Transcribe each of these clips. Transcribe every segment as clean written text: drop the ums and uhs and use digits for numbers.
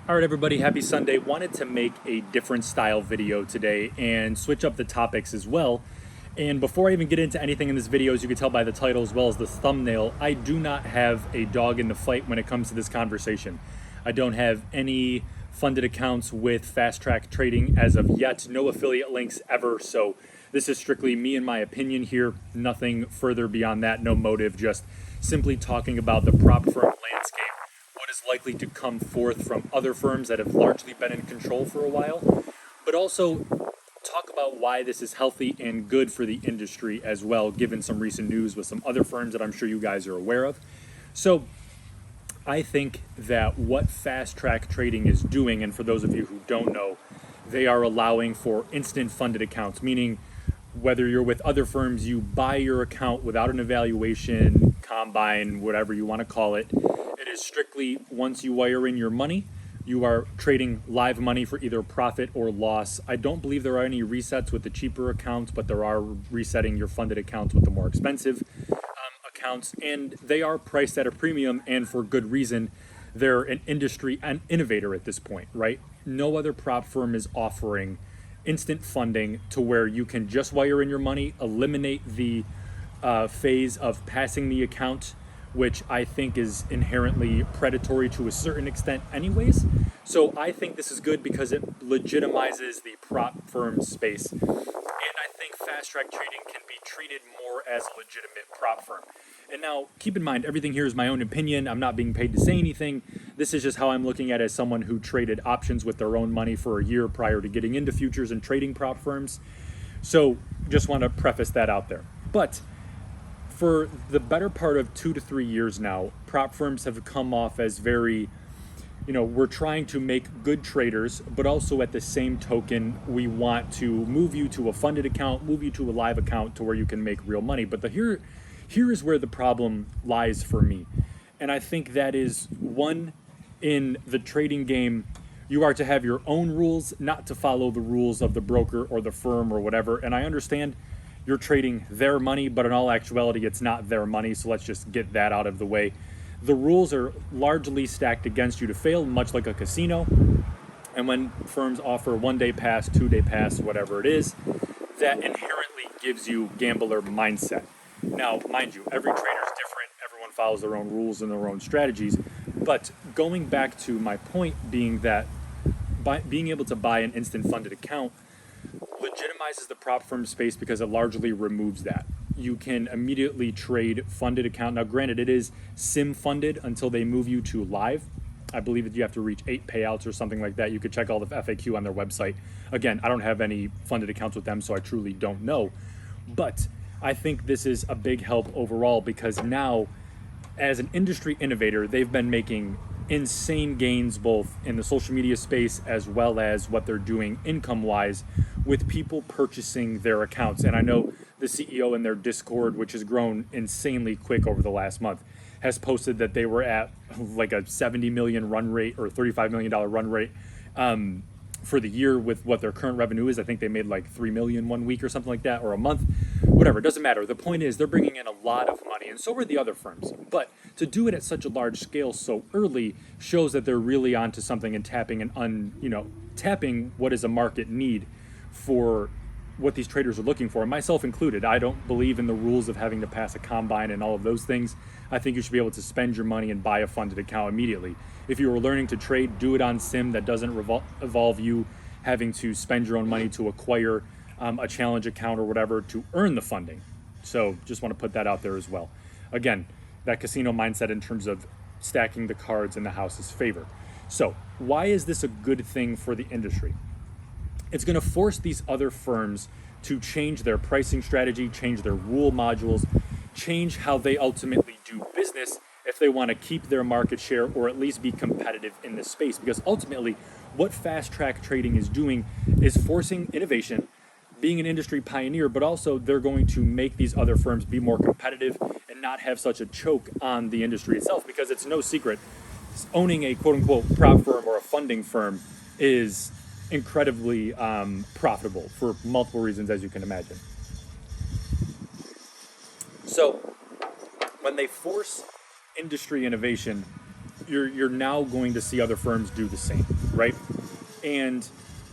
All right, everybody, happy Sunday. Wanted to make a different style video today and switch up the topics as well. And before I even get into anything in this video, as you can tell by the title as well as the thumbnail, I do not have a dog in the fight when it comes to this conversation. I don't have any funded accounts with fast track trading as of yet, no affiliate links ever. So this is strictly me and my opinion here, nothing further beyond that, no motive, just simply talking about the prop firm landscape, what is likely to come forth from other firms that have largely been in control for a while, but also talk about why this is healthy and good for the industry as well, given some recent news with some other firms that I'm sure you guys are aware of. So I think that what fast track trading is doing, and for those of you who don't know, they are allowing for instant funded accounts, meaning whether you're with other firms, you buy your account without an evaluation, combine, whatever you want to call it. It is strictly once you wire in your money, you are trading live money for either profit or loss. I don't believe there are any resets with the cheaper accounts, but there are resetting your funded accounts with the more expensive accounts, and they are priced at a premium, and for good reason. They're an industry and innovator at this point, right? No other prop firm is offering instant funding to where you can just wire in your money, eliminate the phase of passing the account, which I think is inherently predatory to a certain extent anyways. So I think this is good because it legitimizes the prop firm space. And I think fast track trading can be treated more as a legitimate prop firm. And now, keep in mind, everything here is my own opinion. I'm not being paid to say anything. This is just how I'm looking at it as someone who traded options with their own money for a year prior to getting into futures and trading prop firms. So just want to preface that out there. But for the better part of 2 to 3 years now, prop firms have come off as very, we're trying to make good traders, but also at the same token, we want to move you to a funded account, move you to a live account to where you can make real money. But here is where the problem lies for me. And I think that is, one, in the trading game, you are to have your own rules, not to follow the rules of the broker or the firm or whatever. And I understand you're trading their money, but in all actuality, it's not their money. So let's just get that out of the way. The rules are largely stacked against you to fail, much like a casino. And when firms offer 1-day pass, 2-day pass, whatever it is, that inherently gives you gambler mindset. Now, mind you, every trader is different. Everyone follows their own rules and their own strategies. But going back to my point being that being able to buy an instant funded account legitimizes the prop firm space because it largely removes that. You can immediately trade funded account. Now, granted, it is sim funded until they move you to live. I believe that you have to reach 8 payouts or something like that. You could check all the FAQ on their website. Again, I don't have any funded accounts with them, so I truly don't know. But I think this is a big help overall because now, as an industry innovator, they've been making insane gains both in the social media space as well as what they're doing income-wise with people purchasing their accounts. And I know the CEO in their Discord, which has grown insanely quick over the last month, has posted that they were at like a 70 million run rate or $35 million run rate for the year with what their current revenue is. I think they made like 3 million one week or something like that, or a month, whatever, it doesn't matter. The point is they're bringing in a lot of money, and so are the other firms. But to do it at such a large scale so early shows that they're really onto something and tapping what is a market need for what these traders are looking for, myself included. I don't believe in the rules of having to pass a combine and all of those things. I think you should be able to spend your money and buy a funded account immediately. If you were learning to trade, do it on sim. That doesn't involve you having to spend your own money to acquire a challenge account or whatever to earn the funding. So just want to put that out there as well. Again, that casino mindset in terms of stacking the cards in the house's favor. So why is this a good thing for the industry? It's going to force these other firms to change their pricing strategy, change their rule modules, change how they ultimately do business if they want to keep their market share or at least be competitive in this space. Because ultimately, what fast track trading is doing is forcing innovation, being an industry pioneer, but also they're going to make these other firms be more competitive and not have such a choke on the industry itself, because it's no secret owning a quote-unquote prop firm or a funding firm is incredibly profitable for multiple reasons, as you can imagine. So when they force industry innovation, you're now going to see other firms do the same, right? And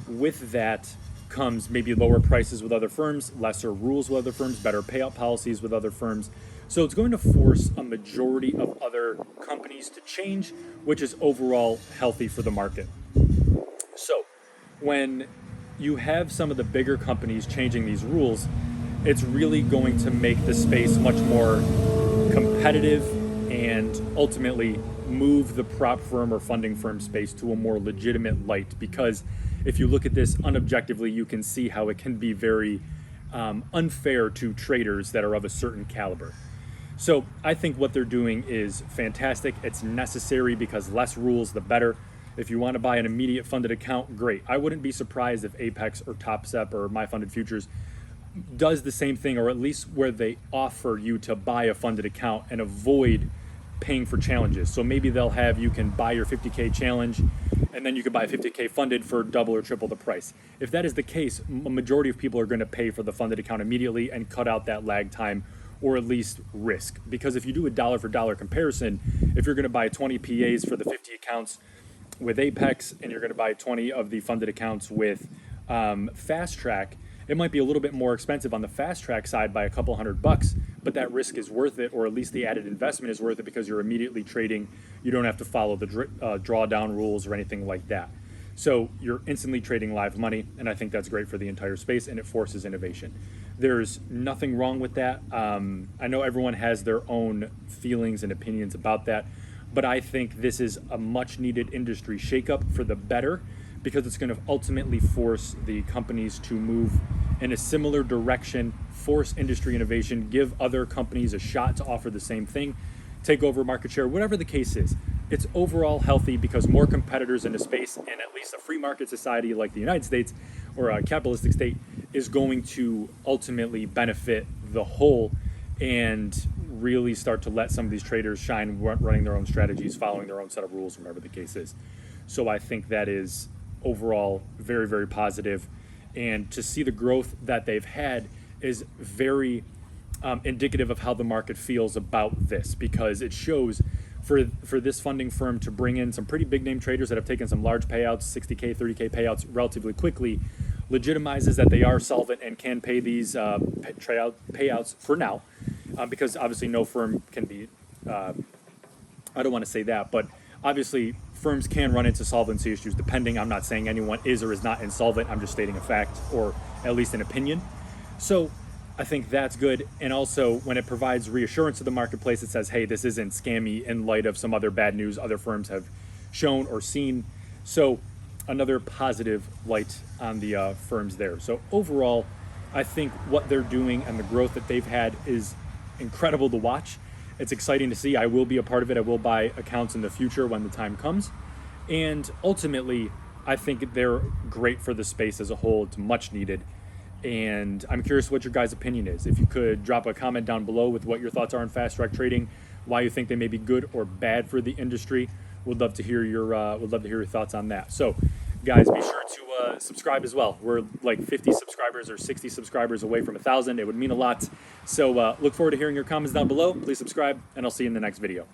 with that comes maybe lower prices with other firms, lesser rules with other firms, better payout policies with other firms. So it's going to force a majority of other companies to change, which is overall healthy for the market. So when you have some of the bigger companies changing these rules, it's really going to make the space much more competitive and ultimately move the prop firm or funding firm space to a more legitimate light. Because if you look at this unobjectively, you can see how it can be very unfair to traders that are of a certain caliber. So I think what they're doing is fantastic. It's necessary because less rules, the better. If you want to buy an immediate funded account, great. I wouldn't be surprised if Apex or Topstep or My Funded Futures does the same thing, or at least where they offer you to buy a funded account and avoid paying for challenges. So maybe they'll have you can buy your 50K challenge and then you can buy 50K funded for double or triple the price. If that is the case, a majority of people are going to pay for the funded account immediately and cut out that lag time, or at least risk. Because if you do a dollar for dollar comparison, if you're going to buy 20 PAs for the 50 accounts with Apex and you're going to buy 20 of the funded accounts with Fast Track, it might be a little bit more expensive on the Fast Track side by a couple $100, but that risk is worth it, or at least the added investment is worth it because you're immediately trading. You don't have to follow the drawdown rules or anything like that. So you're instantly trading live money, and I think that's great for the entire space, and it forces innovation. There's nothing wrong with that. I know everyone has their own feelings and opinions about that, but I think this is a much needed industry shakeup for the better, because it's going to ultimately force the companies to move in a similar direction, force industry innovation, give other companies a shot to offer the same thing, take over market share, whatever the case is. It's overall healthy because more competitors in the space, and at least a free market society like the United States or a capitalistic state is going to ultimately benefit the whole and really start to let some of these traders shine, running their own strategies, following their own set of rules, whatever the case is. So I think that is overall very, very positive. And to see the growth that they've had is very indicative of how the market feels about this, because it shows for this funding firm to bring in some pretty big name traders that have taken some large payouts, 60K, 30K payouts relatively quickly, legitimizes that they are solvent and can pay these payouts for now, because obviously no firm can be, I don't want to say that, but obviously firms can run into solvency issues depending. I'm not saying anyone is or is not insolvent. I'm just stating a fact, or at least an opinion. So I think that's good. And also when it provides reassurance to the marketplace, it says, hey, this isn't scammy in light of some other bad news other firms have shown or seen. So another positive light on the firms there. So overall, I think what they're doing and the growth that they've had is incredible to watch. It's exciting to see. I will be a part of it. I will buy accounts in the future when the time comes. And ultimately, I think they're great for the space as a whole. It's much needed. And I'm curious what your guys' opinion is. If you could drop a comment down below with what your thoughts are on fast track trading, why you think they may be good or bad for the industry. Would love to hear your thoughts on that. So, guys, be sure to subscribe as well. We're like 50 subscribers or 60 subscribers away from 1,000. It would mean a lot. So look forward to hearing your comments down below. Please subscribe, and I'll see you in the next video.